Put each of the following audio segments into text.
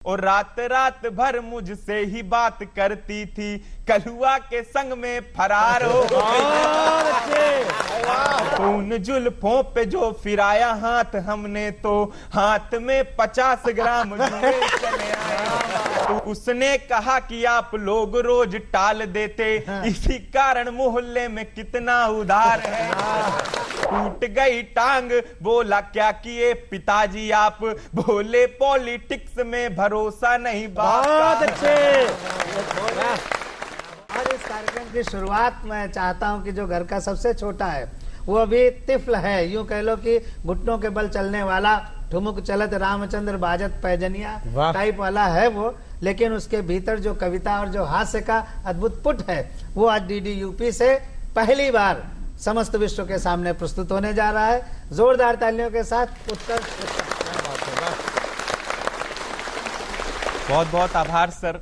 और रात रात भर मुझसे ही बात करती थी, कलुआ के संग में फरार हो गई। उन जुल्फों पे जो फिराया हाथ हमने, तो हाथ में 50 ग्राम जुए चले आए। तो उसने कहा कि आप लोग रोज टाल देते, इसी कारण मोहल्ले में कितना उधार है। टूट गई टांग, बोला क्या किए पिताजी आप, बोले पॉलिटिक्स में भरोसा नहीं। बहुत अच्छे। और इस कार्यक्रम की शुरुआत मैं चाहता हूं कि जो घर का सबसे छोटा है वो अभी तिफल है, यूं कह लो कि घुटनों के बल चलने वाला, ठुमुक चलत रामचंद्र बाजत पैजनिया टाइप वाला है वो, लेकिन उसके भीतर जो कविता और जो हास्य का अद्भुत पुट है वो आज डीडी यूपी से पहली बार समस्त विश्व के सामने प्रस्तुत होने जा रहा है। जोरदार तालियों के साथ उत्कर्ष। बहुत बहुत आभार सर।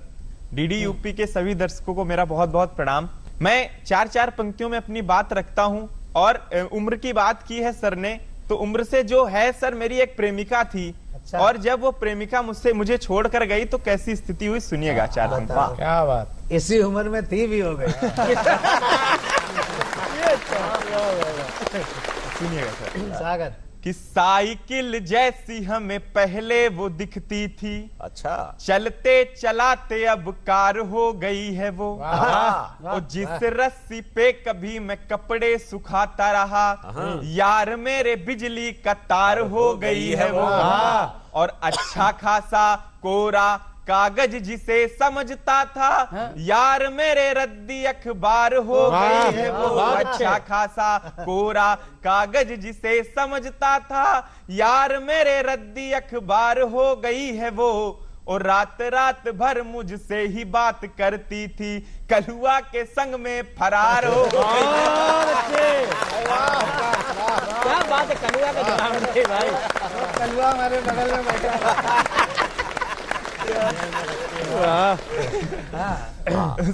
डीडी यूपी के सभी दर्शकों को मेरा बहुत बहुत प्रणाम। मैं चार पंक्तियों में अपनी बात रखता हूं, और उम्र की बात की है सर ने, तो उम्र से जो है सर, मेरी एक प्रेमिका थी। अच्छा। और जब वो प्रेमिका मुझे छोड़कर गई तो कैसी स्थिति हुई सुनिएगा। चार पंक्ति। क्या बात, इसी उम्र में थी भी हो गई। सुनिएगा सर। सागर कि साइकिल जैसी हमें पहले वो दिखती थी, अच्छा चलते चलाते अब कार हो गई है वो। और जिस रस्सी पे कभी मैं कपड़े सुखाता रहा, यार मेरे बिजली का तार हो गई है वो। और अच्छा खासा कोरा कागज जिसे समझता था, यार मेरे रद्दी अखबार हो गई है वो। अच्छा खासा कोरा कागज जिसे समझता था, यार मेरे रद्दी अखबार हो गई है वो। और रात रात भर मुझसे ही बात करती थी, कलुआ के संग में फरार हो गई। क्या बात है, कलुआ का जवाब दे भाई। कलुआ हमारे बगल में बैठा।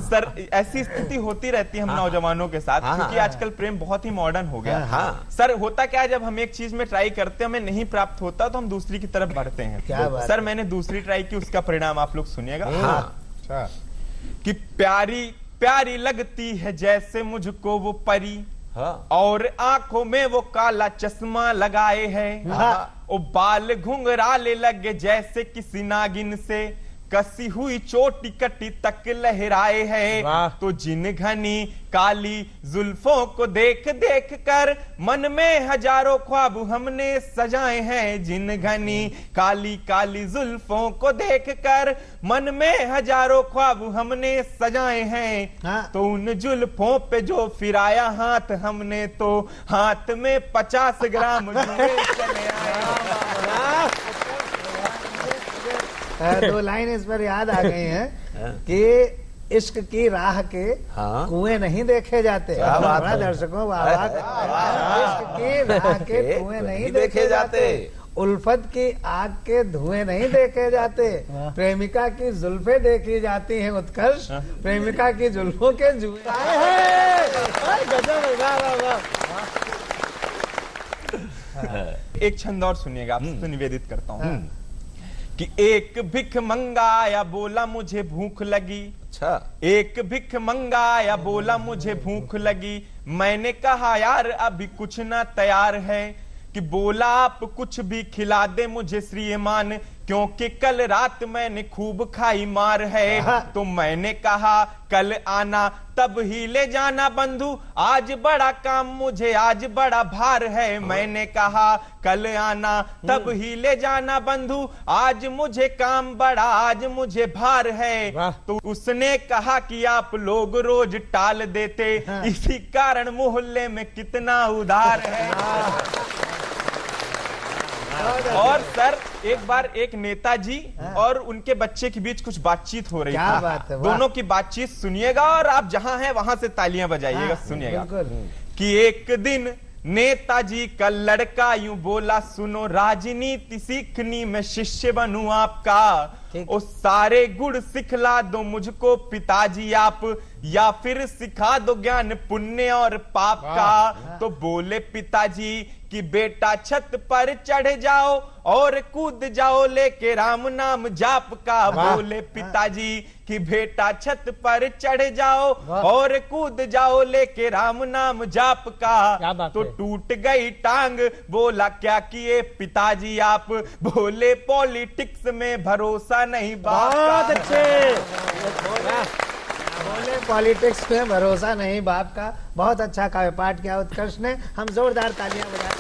सर ऐसी स्थिति होती रहती है हम नौजवानों के साथ, क्योंकि आजकल प्रेम बहुत ही मॉडर्न हो गया। सर होता क्या है, जब हम एक चीज में ट्राई करते हैं, हमें नहीं प्राप्त होता तो हम दूसरी की तरफ बढ़ते हैं। सर मैंने दूसरी ट्राई की, उसका परिणाम आप लोग सुनिएगा। कि प्यारी प्यारी लगती है जैसे मुझको वो परी, और आंखों में वो काला चश्मा लगाए है। ओ बाल घुंघराले लगे जैसे किसी नागिन से, कसी हुई चोटी कटी तक लहराए है। तो जिन घनी काली जुल्फों को देख देख कर मन में हजारों ख्वाब हमने सजाए हैं। जिन घनी काली काली जुल्फों को देख कर मन में हजारों ख्वाब हमने सजाए हैं। तो उन जुल्फों पे जो फिराया हाथ हमने, तो हाथ में 50 ग्राम जुए चले आए। दो लाइन इस पर याद आ गई हैं कि इश्क की राह के कुएं नहीं देखे जाते। दर्शकों, इश्क की राह के कुएं नहीं देखे जाते, उल्फत की आग के धुएं नहीं देखे जाते, प्रेमिका की जुल्फे देखी जाती हैं उत्कर्ष, प्रेमिका की जुल्फों के जुए। एक छंद और सुनिएगा, आपसे निवेदित करता हूँ। कि एक भिख मंगाया बोला मुझे भूख लगी। अच्छा। एक भिख मंगाया बोला मुझे भूख लगी, मैंने कहा यार अभी कुछ ना तैयार है। कि बोला आप कुछ भी खिला दे मुझे श्रीमान, क्योंकि कल रात मैंने खूब खाई मार है। तो मैंने कहा कल आना तब ही ले जाना बंधु, आज बड़ा काम मुझे, आज बड़ा भार है। मैंने कहा कल आना तब ही ले जाना बंधु, आज मुझे काम बड़ा, आज मुझे भार है। तो उसने कहा कि आप लोग रोज टाल देते, इसी कारण मोहल्ले में कितना उधार है। और सर एक बार एक नेताजी और उनके बच्चे के बीच कुछ बातचीत हो रही क्या बात है, दोनों की बातचीत सुनिएगा, और आप जहां हैं वहां से तालियां बजाइएगा। सुनिएगा कि एक दिन नेताजी का लड़का यूं बोला, सुनो राजनीति सीखनी मैं शिष्य बनूं आपका, ओ सारे गुण सिखला दो मुझको पिताजी आप, या फिर सिखा दो ज्ञान पुण्य और पाप का। तो बोले पिताजी कि बेटा छत पर चढ़ जाओ और कूद जाओ लेके राम नाम जाप का। बोले पिताजी कि बेटा छत पर चढ़ जाओ और कूद जाओ लेके राम नाम जाप का। तो टूट गई टांग, बोला क्या किए पिताजी आप? बोले पॉलिटिक्स में भरोसा नहीं बाप का। बहुत अच्छे बोले, पॉलिटिक्स में भरोसा नहीं बाप का। बहुत अच्छा काव्य पाठ किया उत्कर्ष ने, हम जोरदार तालियां बजाएं।